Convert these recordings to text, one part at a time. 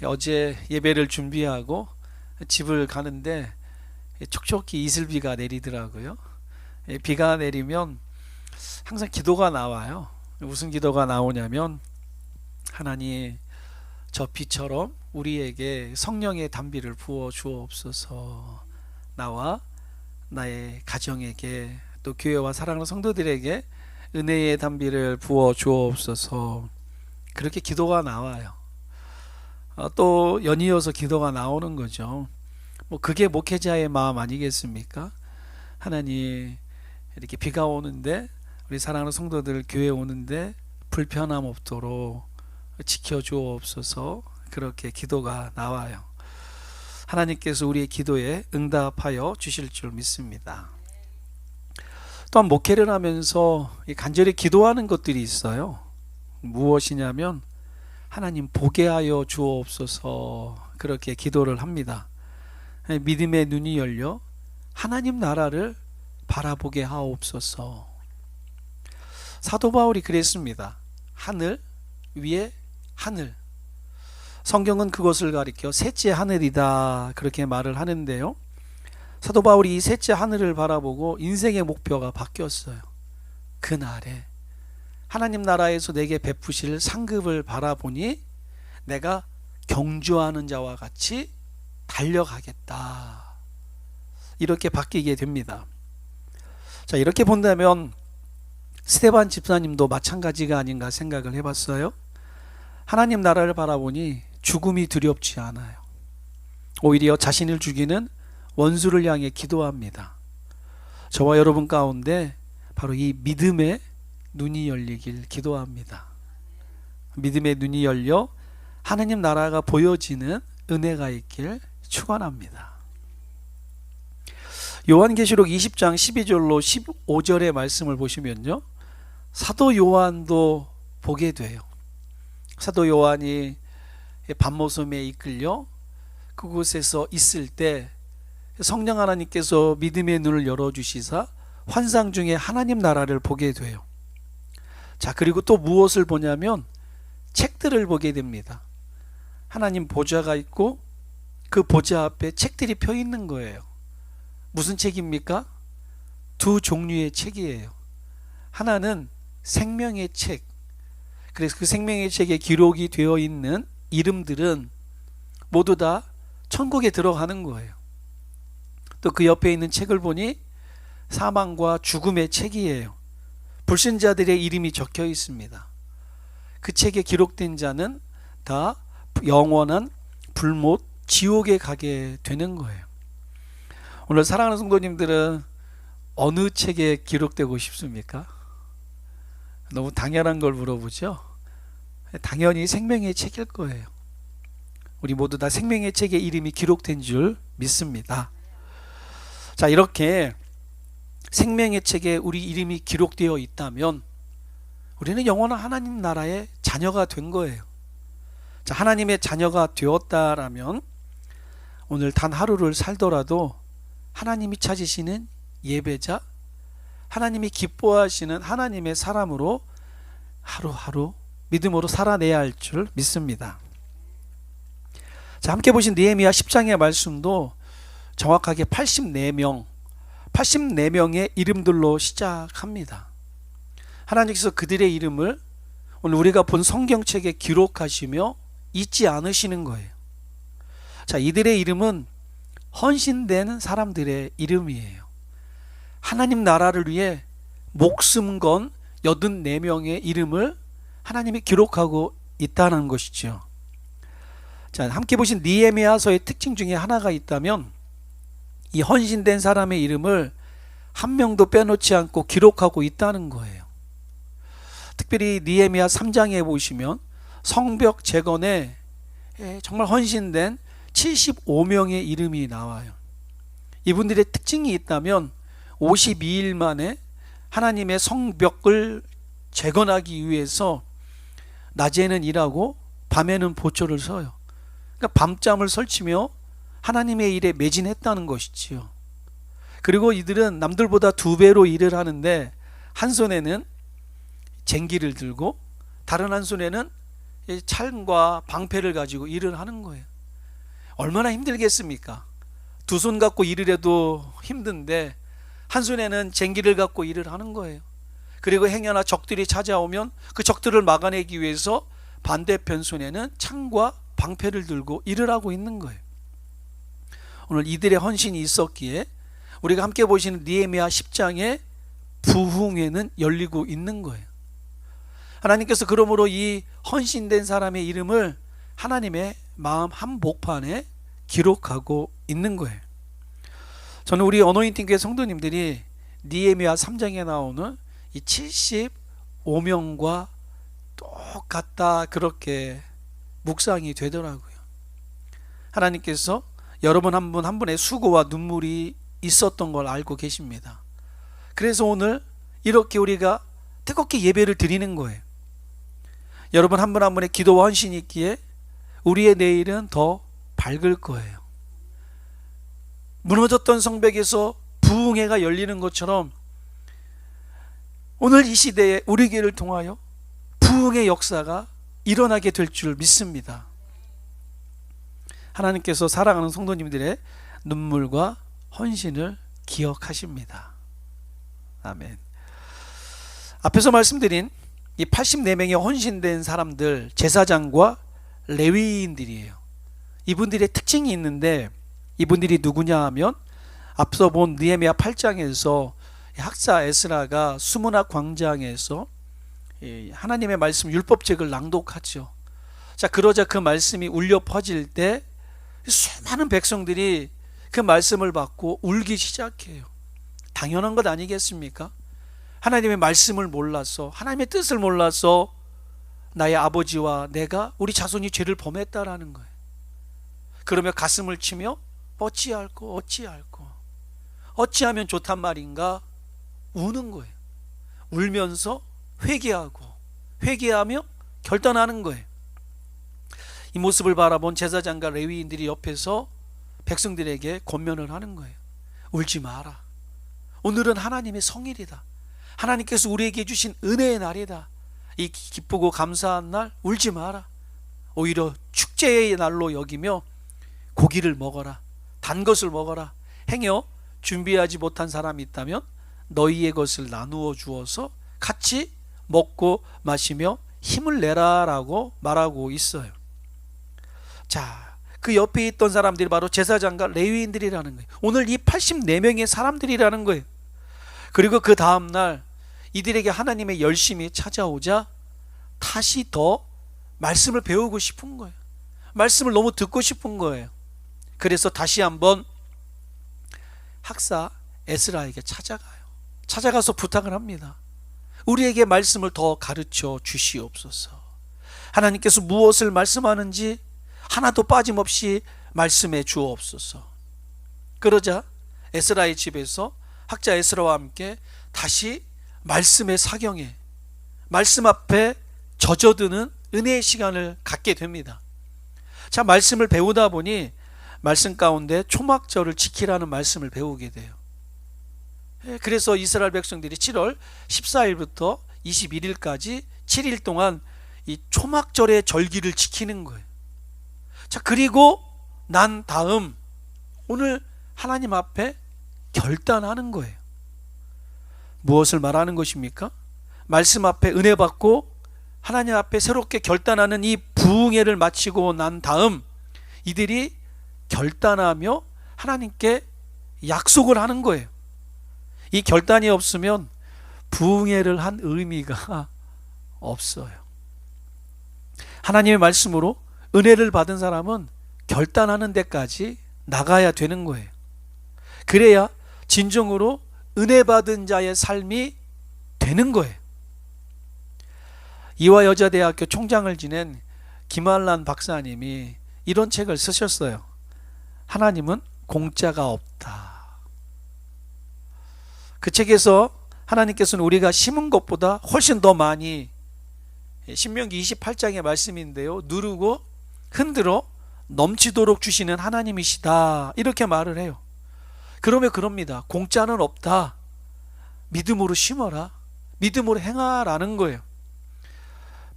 어제 예배를 준비하고 집을 가는데 촉촉히 이슬비가 내리더라고요. 비가 내리면 항상 기도가 나와요. 무슨 기도가 나오냐면, 하나님, 저 비처럼 우리에게 성령의 단비를 부어 주옵소서. 나와 나의 가정에게, 또 교회와 사랑하는 성도들에게 은혜의 단비를 부어 주옵소서. 그렇게 기도가 나와요. 또 연이어서 기도가 나오는 거죠. 그게 목회자의 마음 아니겠습니까? 하나님, 이렇게 비가 오는데, 우리 사랑하는 성도들 교회 오는데 불편함 없도록 지켜주옵소서. 그렇게 기도가 나와요. 하나님께서 우리의 기도에 응답하여 주실 줄 믿습니다. 또한 목회를 하면서 간절히 기도하는 것들이 있어요. 무엇이냐면, 하나님 보게 하여 주옵소서. 그렇게 기도를 합니다. 믿음의 눈이 열려 하나님 나라를 바라보게 하옵소서. 사도 바울이 그랬습니다. 하늘 위에 하늘. 성경은 그것을 가리켜 셋째 하늘이다, 그렇게 말을 하는데요, 사도 바울이 이 셋째 하늘을 바라보고 인생의 목표가 바뀌었어요. 그날에 하나님 나라에서 내게 베푸실 상급을 바라보니 내가 경주하는 자와 같이 달려가겠다, 이렇게 바뀌게 됩니다. 자, 이렇게 본다면 스데반 집사님도 마찬가지가 아닌가 생각을 해봤어요. 하나님 나라를 바라보니 죽음이 두렵지 않아요. 오히려 자신을 죽이는 원수를 향해 기도합니다. 저와 여러분 가운데 바로 이 믿음의 눈이 열리길 기도합니다. 믿음의 눈이 열려 하나님 나라가 보여지는 은혜가 있길 축원합니다. 요한계시록 20장 12절로 15절의 말씀을 보시면요, 사도 요한도 보게 돼요. 사도 요한이 밤모섬에 이끌려 그곳에서 있을 때 성령 하나님께서 믿음의 눈을 열어주시사 환상 중에 하나님 나라를 보게 돼요. 자, 그리고 또 무엇을 보냐면 책들을 보게 됩니다. 하나님 보좌가 있고 그 보좌 앞에 책들이 펴 있는 거예요. 무슨 책입니까? 두 종류의 책이에요. 하나는 생명의 책. 그래서 그 생명의 책에 기록이 되어 있는 이름들은 모두 다 천국에 들어가는 거예요. 또 그 옆에 있는 책을 보니 사망과 죽음의 책이에요. 불신자들의 이름이 적혀 있습니다. 그 책에 기록된 자는 다 영원한 불못 지옥에 가게 되는 거예요. 오늘 사랑하는 성도님들은 어느 책에 기록되고 싶습니까? 너무 당연한 걸 물어보죠. 당연히 생명의 책일 거예요. 우리 모두 다 생명의 책에 이름이 기록된 줄 믿습니다. 자, 이렇게 생명의 책에 우리 이름이 기록되어 있다면 우리는 영원한 하나님 나라의 자녀가 된 거예요. 자, 하나님의 자녀가 되었다라면 오늘 단 하루를 살더라도 하나님이 찾으시는 예배자, 하나님이 기뻐하시는 하나님의 사람으로 하루하루 믿음으로 살아내야 할 줄 믿습니다. 자, 함께 보신 느헤미야 10장의 말씀도 정확하게 84명의 이름들로 시작합니다. 하나님께서 그들의 이름을 오늘 우리가 본 성경책에 기록하시며 잊지 않으시는 거예요. 자, 이들의 이름은 헌신된 사람들의 이름이에요. 하나님 나라를 위해 목숨 건 84명의 이름을 하나님이 기록하고 있다는 것이죠. 자, 함께 보신 느헤미야서의 특징 중에 하나가 있다면 이 헌신된 사람의 이름을 한 명도 빼놓지 않고 기록하고 있다는 거예요. 특별히 느헤미야 3장에 보시면 성벽 재건에 정말 헌신된 75명의 이름이 나와요. 이분들의 특징이 있다면 52일 만에 하나님의 성벽을 재건하기 위해서 낮에는 일하고 밤에는 보초를 서요. 그러니까 밤잠을 설치며 하나님의 일에 매진했다는 것이지요. 그리고 이들은 남들보다 2배로 일을 하는데 한 손에는 쟁기를 들고 다른 한 손에는 이 창과 방패를 가지고 일을 하는 거예요. 얼마나 힘들겠습니까? 두 손 갖고 일을 해도 힘든데 한 손에는 쟁기를 갖고 일을 하는 거예요. 그리고 행여나 적들이 찾아오면 그 적들을 막아내기 위해서 반대편 손에는 창과 방패를 들고 일을 하고 있는 거예요. 오늘 이들의 헌신이 있었기에 우리가 함께 보시는 느헤미야 10장의 부흥회는 열리고 있는 거예요. 하나님께서 그러므로 이 헌신된 사람의 이름을 하나님의 마음 한복판에 기록하고 있는 거예요. 저는 우리 어노인팅 교회 성도님들이 느헤미야 3장에 나오는 이 75명과 똑같다 그렇게 묵상이 되더라고요. 하나님께서 여러분 한 분 한 분의 수고와 눈물이 있었던 걸 알고 계십니다. 그래서 오늘 이렇게 우리가 뜨겁게 예배를 드리는 거예요. 여러분 한 분 한 분의 기도와 헌신이 있기에 우리의 내일은 더 밝을 거예요. 무너졌던 성벽에서 부흥회가 열리는 것처럼 오늘 이 시대에 우리 교회를 통하여 부흥의 역사가 일어나게 될 줄 믿습니다. 하나님께서 사랑하는 성도님들의 눈물과 헌신을 기억하십니다. 아멘. 앞에서 말씀드린 이 84명의 헌신된 사람들, 제사장과 레위인들이에요. 이분들의 특징이 있는데 이분들이 누구냐 하면 앞서 본 느헤미야 8장에서 학사 에스라가 수문학 광장에서 하나님의 말씀 율법책을 낭독하죠. 자, 그러자 그 말씀이 울려 퍼질 때 수많은 백성들이 그 말씀을 받고 울기 시작해요. 당연한 것 아니겠습니까? 하나님의 말씀을 몰라서, 하나님의 뜻을 몰라서 나의 아버지와 내가, 우리 자손이 죄를 범했다라는 거예요. 그러며 가슴을 치며 어찌할꼬 어찌하면 좋단 말인가 우는 거예요. 울면서 회개하며 결단하는 거예요. 이 모습을 바라본 제사장과 레위인들이 옆에서 백성들에게 권면을 하는 거예요. 울지 마라. 오늘은 하나님의 성일이다. 하나님께서 우리에게 주신 은혜의 날이다. 이 기쁘고 감사한 날 울지 마라. 오히려 축제의 날로 여기며 고기를 먹어라. 단 것을 먹어라. 행여 준비하지 못한 사람이 있다면 너희의 것을 나누어 주어서 같이 먹고 마시며 힘을 내라 라고 말하고 있어요. 자, 그 옆에 있던 사람들이 바로 제사장과 레위인들이라는 거예요. 오늘 이 84명의 사람들이라는 거예요. 그리고 그 다음날 이들에게 하나님의 열심이 찾아오자 다시 더 말씀을 배우고 싶은 거예요. 말씀을 너무 듣고 싶은 거예요. 그래서 다시 한번 학사 에스라에게 찾아가서 부탁을 합니다. 우리에게 말씀을 더 가르쳐 주시옵소서. 하나님께서 무엇을 말씀하는지 하나도 빠짐없이 말씀해 주옵소서. 그러자 에스라의 집에서 학자 에스라와 함께 다시 말씀의 사경에, 말씀 앞에 젖어드는 은혜의 시간을 갖게 됩니다. 자, 말씀을 배우다 보니 말씀 가운데 초막절을 지키라는 말씀을 배우게 돼요. 그래서 이스라엘 백성들이 7월 14일부터 21일까지 7일 동안 이 초막절의 절기를 지키는 거예요. 자, 그리고 난 다음 오늘 하나님 앞에 결단하는 거예요. 무엇을 말하는 것입니까? 말씀 앞에 은혜 받고 하나님 앞에 새롭게 결단하는 이 부흥회를 마치고 난 다음 이들이 결단하며 하나님께 약속을 하는 거예요. 이 결단이 없으면 부흥회를 한 의미가 없어요. 하나님의 말씀으로 은혜를 받은 사람은 결단하는 데까지 나가야 되는 거예요. 그래야 진정으로 은혜 받은 자의 삶이 되는 거예요. 이화여자대학교 총장을 지낸 김한란 박사님이 이런 책을 쓰셨어요. 하나님은 공짜가 없다. 그 책에서 하나님께서는 우리가 심은 것보다 훨씬 더 많이, 신명기 28장의 말씀인데요, 누르고 흔들어 넘치도록 주시는 하나님이시다, 이렇게 말을 해요. 그러면 그럽니다. 공짜는 없다. 믿음으로 심어라, 믿음으로 행하라는 거예요.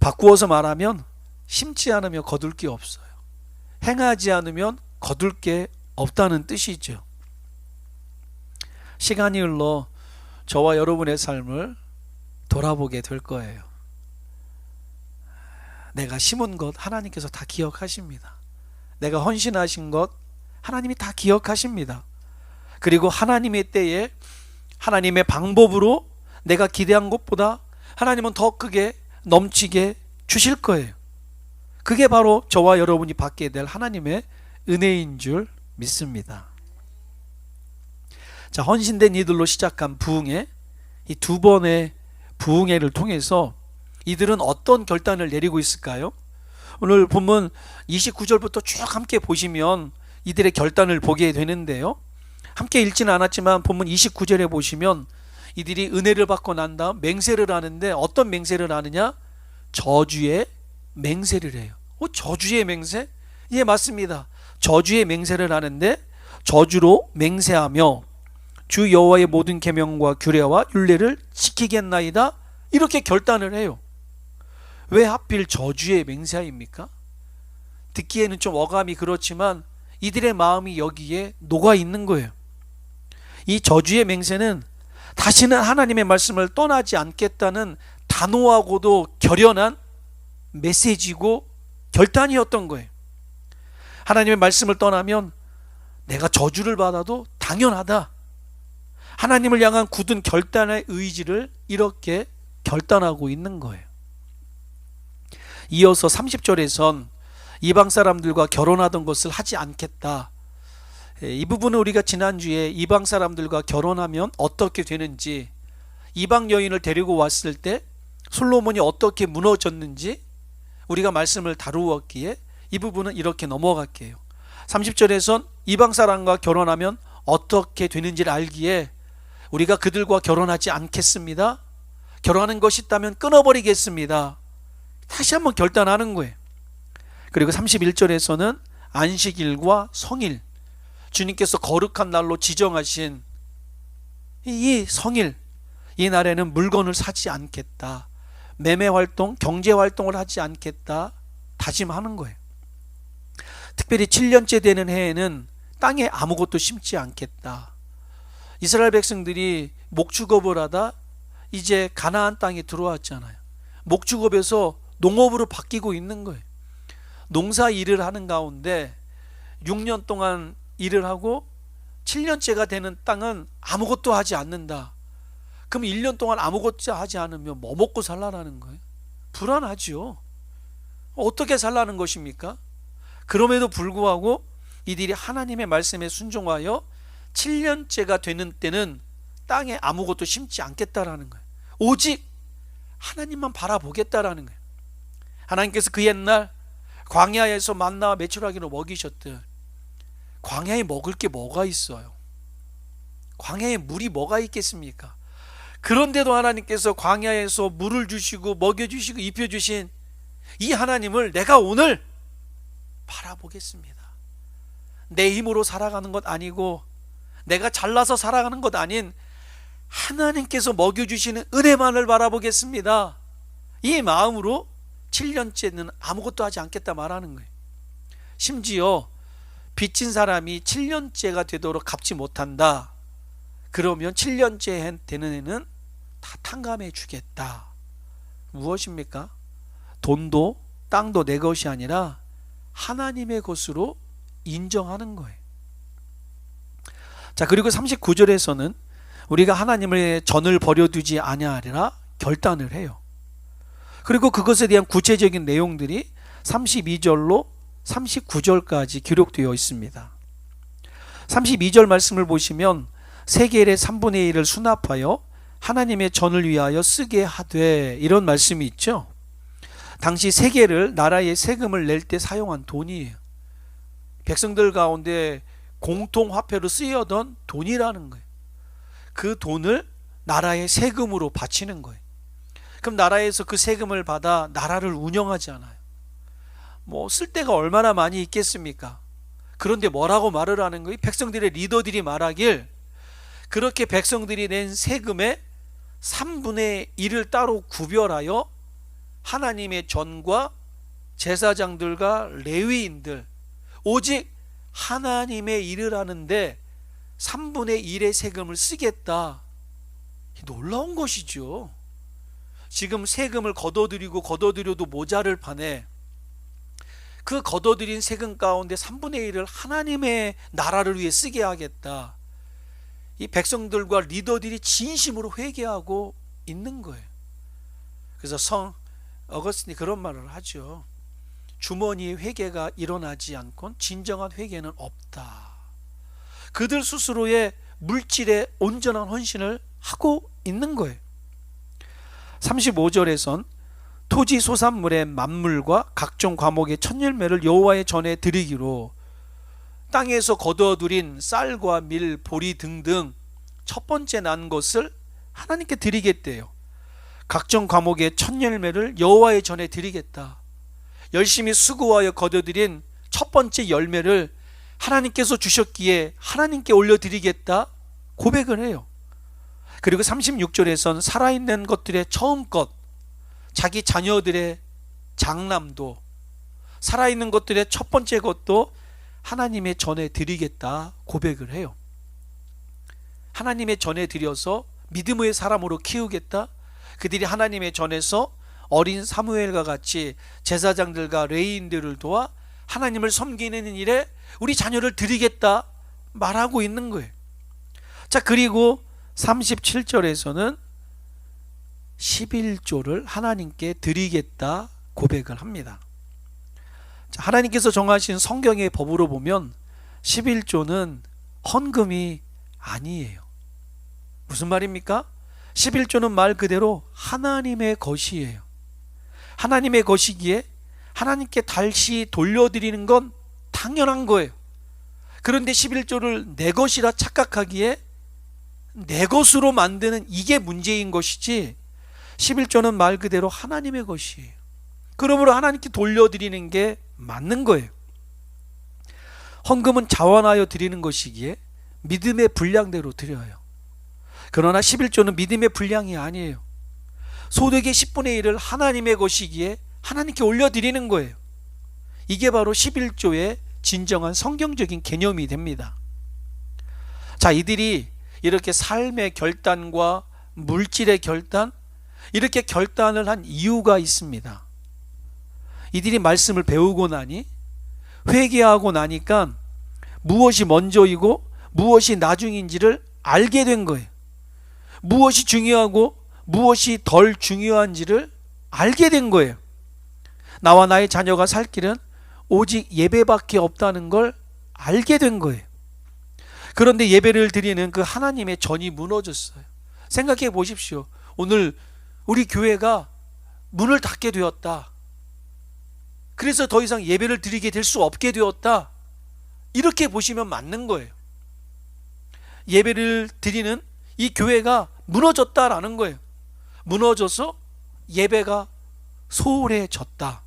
바꾸어서 말하면 심지 않으면 거둘 게 없어요. 행하지 않으면 거둘 게 없다는 뜻이죠. 시간이 흘러 저와 여러분의 삶을 돌아보게 될 거예요. 내가 심은 것 하나님께서 다 기억하십니다. 내가 헌신하신 것 하나님이 다 기억하십니다. 그리고 하나님의 때에 하나님의 방법으로 내가 기대한 것보다 하나님은 더 크게 넘치게 주실 거예요. 그게 바로 저와 여러분이 받게 될 하나님의 은혜인 줄 믿습니다. 자, 헌신된 이들로 시작한 부흥회, 이 두 번의 부흥회를 통해서 이들은 어떤 결단을 내리고 있을까요? 오늘 본문 29절부터 쭉 함께 보시면 이들의 결단을 보게 되는데요. 함께 읽지는 않았지만 본문 29절에 보시면 이들이 은혜를 받고 난 다음 맹세를 하는데 어떤 맹세를 하느냐? 저주의 맹세를 해요. 저주의 맹세? 예, 맞습니다. 저주의 맹세를 하는데 저주로 맹세하며 주 여호와의 모든 계명과 규례와 율례를 지키겠나이다, 이렇게 결단을 해요. 왜 하필 저주의 맹세입니까? 듣기에는 좀 어감이 그렇지만 이들의 마음이 여기에 녹아 있는 거예요. 이 저주의 맹세는 다시는 하나님의 말씀을 떠나지 않겠다는 단호하고도 결연한 메시지고 결단이었던 거예요. 하나님의 말씀을 떠나면 내가 저주를 받아도 당연하다. 하나님을 향한 굳은 결단의 의지를 이렇게 결단하고 있는 거예요. 이어서 30절에선 이방 사람들과 결혼하던 것을 하지 않겠다. 이 부분은 우리가 지난주에 이방 사람들과 결혼하면 어떻게 되는지, 이방 여인을 데리고 왔을 때 솔로몬이 어떻게 무너졌는지 우리가 말씀을 다루었기에 이 부분은 이렇게 넘어갈게요. 30절에선 이방 사람과 결혼하면 어떻게 되는지를 알기에 우리가 그들과 결혼하지 않겠습니다. 결혼하는 것이 있다면 끊어버리겠습니다. 다시 한번 결단하는 거예요. 그리고 31절에서는 안식일과 성일, 주님께서 거룩한 날로 지정하신 이 성일, 이 날에는 물건을 사지 않겠다, 매매활동, 경제활동을 하지 않겠다 다짐하는 거예요. 특별히 7년째 되는 해에는 땅에 아무것도 심지 않겠다. 이스라엘 백성들이 목축업을 하다 이제 가나안 땅에 들어왔잖아요. 목축업에서 농업으로 바뀌고 있는 거예요. 농사 일을 하는 가운데 6년 동안 일을 하고 7년째가 되는 땅은 아무것도 하지 않는다. 그럼 1년 동안 아무것도 하지 않으면 뭐 먹고 살라는 거예요? 불안하죠. 어떻게 살라는 것입니까? 그럼에도 불구하고 이들이 하나님의 말씀에 순종하여 7년째가 되는 때는 땅에 아무것도 심지 않겠다라는 거예요. 오직 하나님만 바라보겠다라는 거예요. 하나님께서 그 옛날 광야에서 만나와 메추라기로 먹이셨듯 광야에 먹을 게 뭐가 있어요? 광야에 물이 뭐가 있겠습니까? 그런데도 하나님께서 광야에서 물을 주시고 먹여주시고 입혀주신 이 하나님을 내가 오늘 바라보겠습니다. 내 힘으로 살아가는 것 아니고 내가 잘나서 살아가는 것 아닌 하나님께서 먹여주시는 은혜만을 바라보겠습니다. 이 마음으로 7년째는 아무것도 하지 않겠다 말하는 거예요. 심지어 빚진 사람이 7년째가 되도록 갚지 못한다. 그러면 7년째 되는 애는 다 탕감해 주겠다. 무엇입니까? 돈도 땅도 내 것이 아니라 하나님의 것으로 인정하는 거예요. 자, 그리고 39절에서는 우리가 하나님의 전을 버려두지 아니하리라 결단을 해요. 그리고 그것에 대한 구체적인 내용들이 32절로 39절까지 기록되어 있습니다. 32절 말씀을 보시면 세겔의 3분의 1을 수납하여 하나님의 전을 위하여 쓰게 하되, 이런 말씀이 있죠. 당시 세겔을 나라의 세금을 낼 때 사용한 돈이에요. 백성들 가운데 공통화폐로 쓰여던 돈이라는 거예요. 그 돈을 나라의 세금으로 바치는 거예요. 그럼 나라에서 그 세금을 받아 나라를 운영하잖아요. 뭐 쓸 데가 얼마나 많이 있겠습니까? 그런데 뭐라고 말을 하는 거예요? 백성들의 리더들이 말하길 그렇게 백성들이 낸 세금의 3분의 1을 따로 구별하여 하나님의 전과 제사장들과 레위인들, 오직 하나님의 일을 하는데 3분의 1의 세금을 쓰겠다. 놀라운 것이죠. 지금 세금을 걷어들여도 모자를 판에 그 걷어들인 세금 가운데 3분의 1을 하나님의 나라를 위해 쓰게 하겠다. 이 백성들과 리더들이 진심으로 회개하고 있는 거예요. 그래서 성 어거스틴이 그런 말을 하죠. 주머니의 회개가 일어나지 않곤 진정한 회개는 없다. 그들 스스로의 물질에 온전한 헌신을 하고 있는 거예요. 35절에선 토지 소산물의 만물과 각종 과목의 첫 열매를 여호와의 전에 드리기로 땅에서 거두어들인 쌀과 밀, 보리 등등 첫 번째 난 것을 하나님께 드리겠대요. 각종 과목의 첫 열매를 여호와의 전에 드리겠다. 열심히 수고하여 거두어들인 첫 번째 열매를 하나님께서 주셨기에 하나님께 올려드리겠다 고백을 해요. 그리고 36절에선 살아있는 것들의 처음 것, 자기 자녀들의 장남도, 살아있는 것들의 첫 번째 것도 하나님의 전에 드리겠다 고백을 해요. 하나님의 전에 드려서 믿음의 사람으로 키우겠다. 그들이 하나님의 전에서 어린 사무엘과 같이 제사장들과 레위인들을 도와 하나님을 섬기는 일에 우리 자녀를 드리겠다 말하고 있는 거예요. 자, 그리고 37절에서는 11조를 하나님께 드리겠다 고백을 합니다. 자, 하나님께서 정하신 성경의 법으로 보면 11조는 헌금이 아니에요. 무슨 말입니까? 11조는 말 그대로 하나님의 것이에요. 하나님의 것이기에 하나님께 다시 돌려드리는 건 당연한 거예요. 그런데 11조를 내 것이라 착각하기에 내 것으로 만드는 이게 문제인 것이지, 11조는 말 그대로 하나님의 것이에요. 그러므로 하나님께 돌려드리는 게 맞는 거예요. 헌금은 자원하여 드리는 것이기에 믿음의 분량대로 드려요. 그러나 11조는 믿음의 분량이 아니에요. 소득의 10분의 1을 하나님의 것이기에 하나님께 올려드리는 거예요. 이게 바로 11조의 진정한 성경적인 개념이 됩니다. 자, 이들이 이렇게 삶의 결단과 물질의 결단, 이렇게 결단을 한 이유가 있습니다. 이들이 말씀을 배우고 나니, 회개하고 나니까 무엇이 먼저이고 무엇이 나중인지를 알게 된 거예요. 무엇이 중요하고 무엇이 덜 중요한지를 알게 된 거예요. 나와 나의 자녀가 살 길은 오직 예배밖에 없다는 걸 알게 된 거예요. 그런데 예배를 드리는 그 하나님의 전이 무너졌어요. 생각해 보십시오. 오늘 우리 교회가 문을 닫게 되었다. 그래서 더 이상 예배를 드리게 될 수 없게 되었다. 이렇게 보시면 맞는 거예요. 예배를 드리는 이 교회가 무너졌다라는 거예요. 무너져서 예배가 소홀해졌다.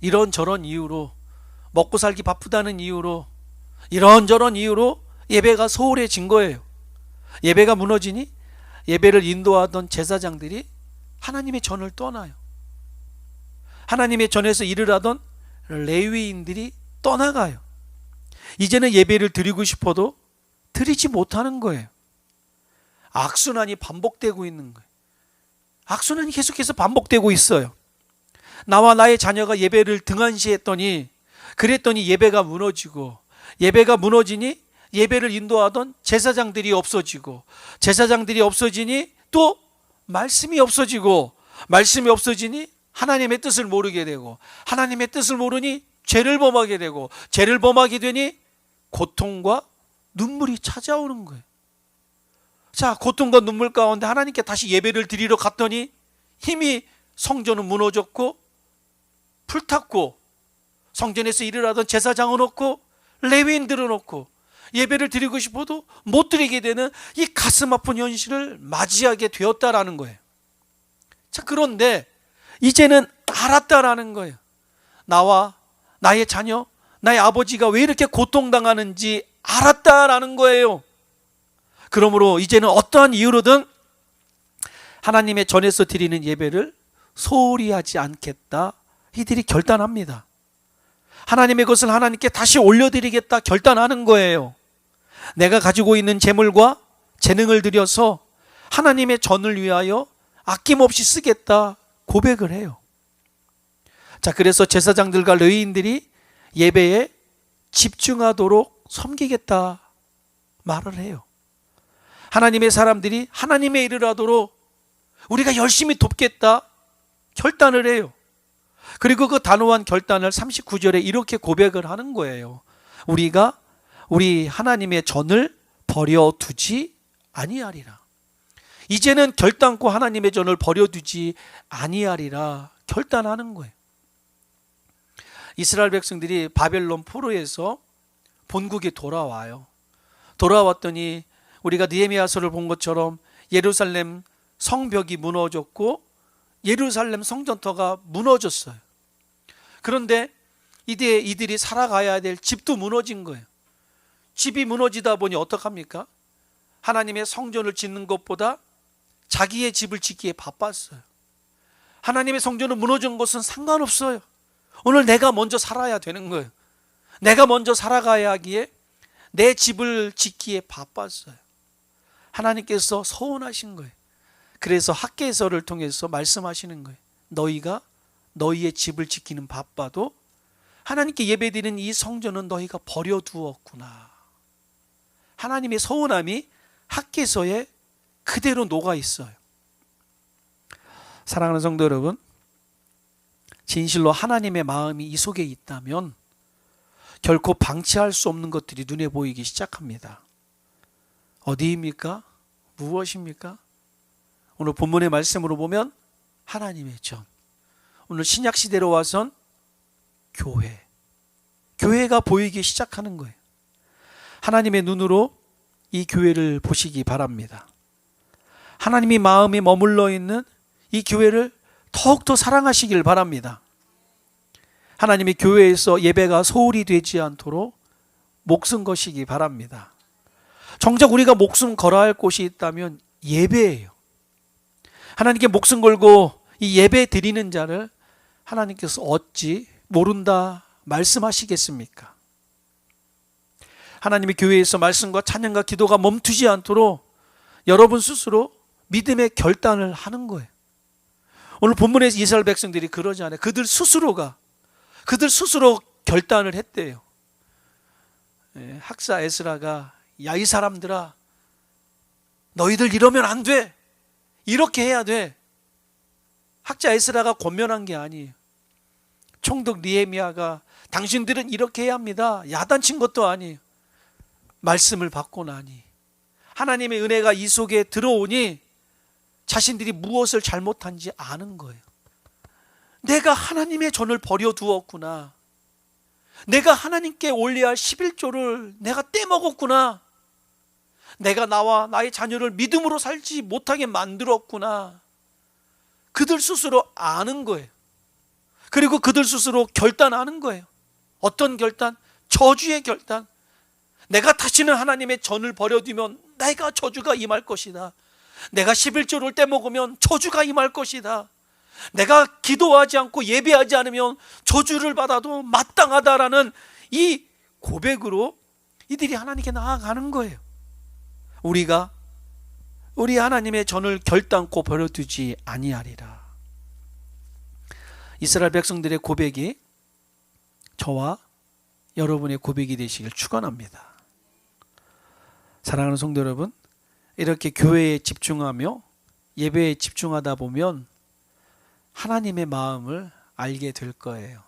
이런저런 이유로, 먹고 살기 바쁘다는 이유로, 이런저런 이유로 예배가 소홀해진 거예요. 예배가 무너지니 예배를 인도하던 제사장들이 하나님의 전을 떠나요. 하나님의 전에서 일을 하던 레위인들이 떠나가요. 이제는 예배를 드리고 싶어도 드리지 못하는 거예요. 악순환이 반복되고 있는 거예요. 악순환이 계속해서 반복되고 있어요. 나와 나의 자녀가 예배를 등한시했더니, 그랬더니 예배가 무너지고, 예배가 무너지니 예배를 인도하던 제사장들이 없어지고, 제사장들이 없어지니 또 말씀이 없어지고, 말씀이 없어지니 하나님의 뜻을 모르게 되고, 하나님의 뜻을 모르니 죄를 범하게 되고, 죄를 범하게 되니 고통과 눈물이 찾아오는 거예요. 자, 고통과 눈물 가운데 하나님께 다시 예배를 드리러 갔더니 이미 성전은 무너졌고 불탔고, 성전에서 일을 하던 제사장은 없고 레위인들은 없고, 예배를 드리고 싶어도 못 드리게 되는 이 가슴 아픈 현실을 맞이하게 되었다라는 거예요. 자, 그런데 이제는 알았다라는 거예요. 나와 나의 자녀, 나의 아버지가 왜 이렇게 고통당하는지 알았다라는 거예요. 그러므로 이제는 어떠한 이유로든 하나님의 전에서 드리는 예배를 소홀히 하지 않겠다 이들이 결단합니다. 하나님의 것을 하나님께 다시 올려드리겠다 결단하는 거예요. 내가 가지고 있는 재물과 재능을 들여서 하나님의 전을 위하여 아낌없이 쓰겠다 고백을 해요. 자, 그래서 제사장들과 레위인들이 예배에 집중하도록 섬기겠다 말을 해요. 하나님의 사람들이 하나님의 일을 하도록 우리가 열심히 돕겠다 결단을 해요. 그리고 그 단호한 결단을 39절에 이렇게 고백을 하는 거예요. 우리가 우리 하나님의 전을 버려두지 아니하리라. 이제는 결단코 하나님의 전을 버려두지 아니하리라 결단하는 거예요. 이스라엘 백성들이 바벨론 포로에서 본국에 돌아와요. 돌아왔더니 우리가 느헤미야서를 본 것처럼 예루살렘 성벽이 무너졌고 예루살렘 성전터가 무너졌어요. 그런데 이들이 살아가야 될 집도 무너진 거예요. 집이 무너지다 보니 어떡합니까? 하나님의 성전을 짓는 것보다 자기의 집을 짓기에 바빴어요. 하나님의 성전은 무너진 것은 상관없어요. 오늘 내가 먼저 살아야 되는 거예요. 내가 먼저 살아가야 하기에 내 집을 짓기에 바빴어요. 하나님께서 서운하신 거예요. 그래서 학개서를 통해서 말씀하시는 거예요. 너희가 너희의 집을 지키는 바빠도 하나님께 예배드리는 이 성전은 너희가 버려두었구나. 하나님의 서운함이 학개서에 그대로 녹아 있어요. 사랑하는 성도 여러분, 진실로 하나님의 마음이 이 속에 있다면 결코 방치할 수 없는 것들이 눈에 보이기 시작합니다. 어디입니까? 무엇입니까? 오늘 본문의 말씀으로 보면 하나님의 전. 오늘 신약 시대로 와선 교회가 보이기 시작하는 거예요. 하나님의 눈으로 이 교회를 보시기 바랍니다. 하나님이 마음에 머물러 있는 이 교회를 더욱더 사랑하시길 바랍니다. 하나님의 교회에서 예배가 소홀히 되지 않도록 목숨 거시기 바랍니다. 정작 우리가 목숨 걸어야 할 곳이 있다면 예배예요. 하나님께 목숨 걸고 이 예배 드리는 자를 하나님께서 어찌 모른다 말씀하시겠습니까? 하나님의 교회에서 말씀과 찬양과 기도가 멈추지 않도록 여러분 스스로 믿음의 결단을 하는 거예요. 오늘 본문에서 이스라엘 백성들이 그러지 않아요. 그들 스스로 결단을 했대요. 학사 에스라가 야, 이 사람들아, 너희들 이러면 안 돼. 이렇게 해야 돼. 학자 에스라가 권면한 게 아니에요. 총독 느헤미야가 당신들은 이렇게 해야 합니다. 야단친 것도 아니에요. 말씀을 받고 나니 하나님의 은혜가 이 속에 들어오니 자신들이 무엇을 잘못한지 아는 거예요. 내가 하나님의 전을 버려두었구나. 내가 하나님께 올려야 할 11조를 내가 떼먹었구나. 내가 나와 나의 자녀를 믿음으로 살지 못하게 만들었구나. 그들 스스로 아는 거예요. 그리고 그들 스스로 결단하는 거예요. 어떤 결단? 저주의 결단. 내가 다시는 하나님의 전을 버려두면 내가 저주가 임할 것이다. 내가 11조를 떼먹으면 저주가 임할 것이다. 내가 기도하지 않고 예배하지 않으면 저주를 받아도 마땅하다라는 이 고백으로 이들이 하나님께 나아가는 거예요. 우리가 우리 하나님의 전을 결단코 버려두지 아니하리라. 이스라엘 백성들의 고백이 저와 여러분의 고백이 되시길 축원합니다. 사랑하는 성도 여러분, 이렇게 교회에 집중하며 예배에 집중하다 보면 하나님의 마음을 알게 될 거예요.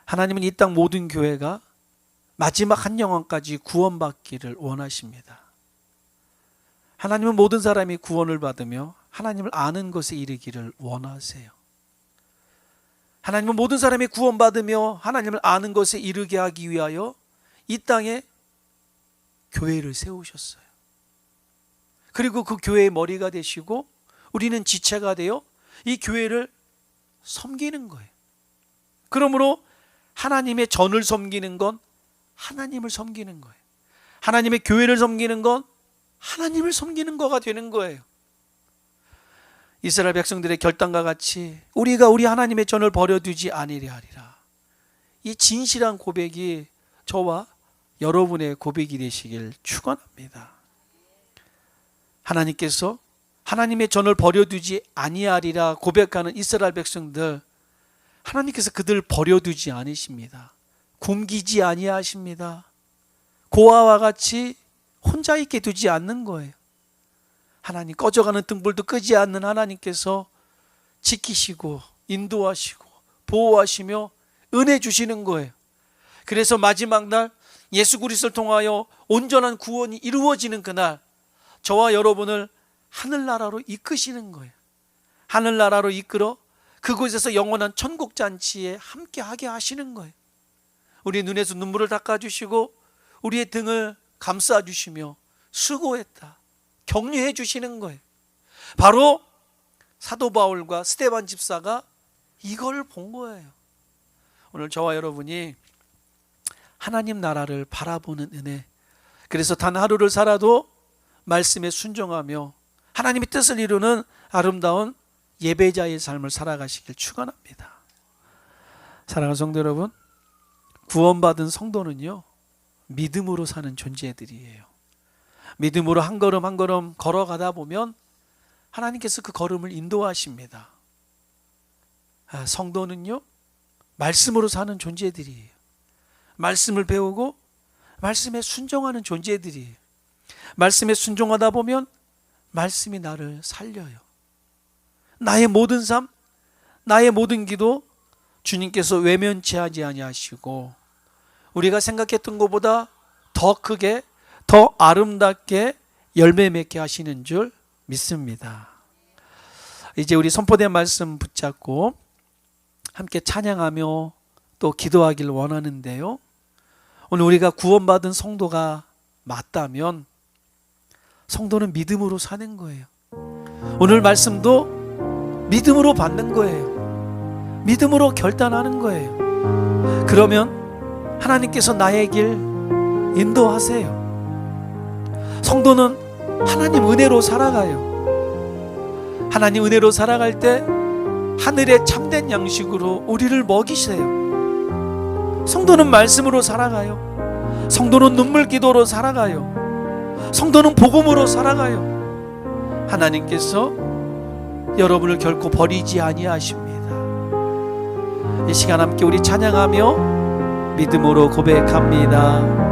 하나님은 이 땅 모든 교회가 마지막 한 영혼까지 구원받기를 원하십니다. 하나님은 모든 사람이 구원을 받으며 하나님을 아는 것에 이르기를 원하세요. 하나님은 모든 사람이 구원받으며 하나님을 아는 것에 이르게 하기 위하여 이 땅에 교회를 세우셨어요. 그리고 그 교회의 머리가 되시고 우리는 지체가 되어 이 교회를 섬기는 거예요. 그러므로 하나님의 전을 섬기는 건 하나님을 섬기는 거예요. 하나님의 교회를 섬기는 건 하나님을 섬기는 거가 되는 거예요. 이스라엘 백성들의 결단과 같이 우리가 우리 하나님의 전을 버려두지 아니려 하리라. 이 진실한 고백이 저와 여러분의 고백이 되시길 축원합니다. 하나님께서 하나님의 전을 버려두지 아니하리라 고백하는 이스라엘 백성들, 하나님께서 그들 버려두지 않으십니다. 굶기지 아니하십니다. 고아와 같이 혼자 있게 두지 않는 거예요. 하나님, 꺼져가는 등불도 끄지 않는 하나님께서 지키시고 인도하시고 보호하시며 은혜 주시는 거예요. 그래서 마지막 날 예수 그리스도를 통하여 온전한 구원이 이루어지는 그날, 저와 여러분을 하늘나라로 이끄시는 거예요. 하늘나라로 이끌어 그곳에서 영원한 천국잔치에 함께하게 하시는 거예요. 우리 눈에서 눈물을 닦아주시고 우리의 등을 감싸주시며 수고했다 격려해 주시는 거예요. 바로 사도 바울과 스데반 집사가 이걸 본 거예요. 오늘 저와 여러분이 하나님 나라를 바라보는 은혜, 그래서 단 하루를 살아도 말씀에 순종하며 하나님의 뜻을 이루는 아름다운 예배자의 삶을 살아가시길 축원합니다. 사랑하는 성도 여러분, 구원받은 성도는요, 믿음으로 사는 존재들이에요. 믿음으로 한 걸음 한 걸음 걸어가다 보면 하나님께서 그 걸음을 인도하십니다. 성도는요, 말씀으로 사는 존재들이에요. 말씀을 배우고 말씀에 순종하는 존재들이에요. 말씀에 순종하다 보면 말씀이 나를 살려요. 나의 모든 삶, 나의 모든 기도 주님께서 외면치 아니하시고 우리가 생각했던 것보다 더 크게, 더 아름답게 열매 맺게 하시는 줄 믿습니다. 이제 우리 선포된 말씀 붙잡고 함께 찬양하며 또 기도하길 원하는데요, 오늘 우리가 구원받은 성도가 맞다면 성도는 믿음으로 사는 거예요. 오늘 말씀도 믿음으로 받는 거예요. 믿음으로 결단하는 거예요. 그러면 하나님께서 나의 길 인도하세요. 성도는 하나님 은혜로 살아가요. 하나님 은혜로 살아갈 때 하늘의 참된 양식으로 우리를 먹이세요. 성도는 말씀으로 살아가요. 성도는 눈물 기도로 살아가요. 성도는 복음으로 살아가요. 하나님께서 여러분을 결코 버리지 아니하십니다. 이 시간 함께 우리 찬양하며 믿음으로 고백합니다.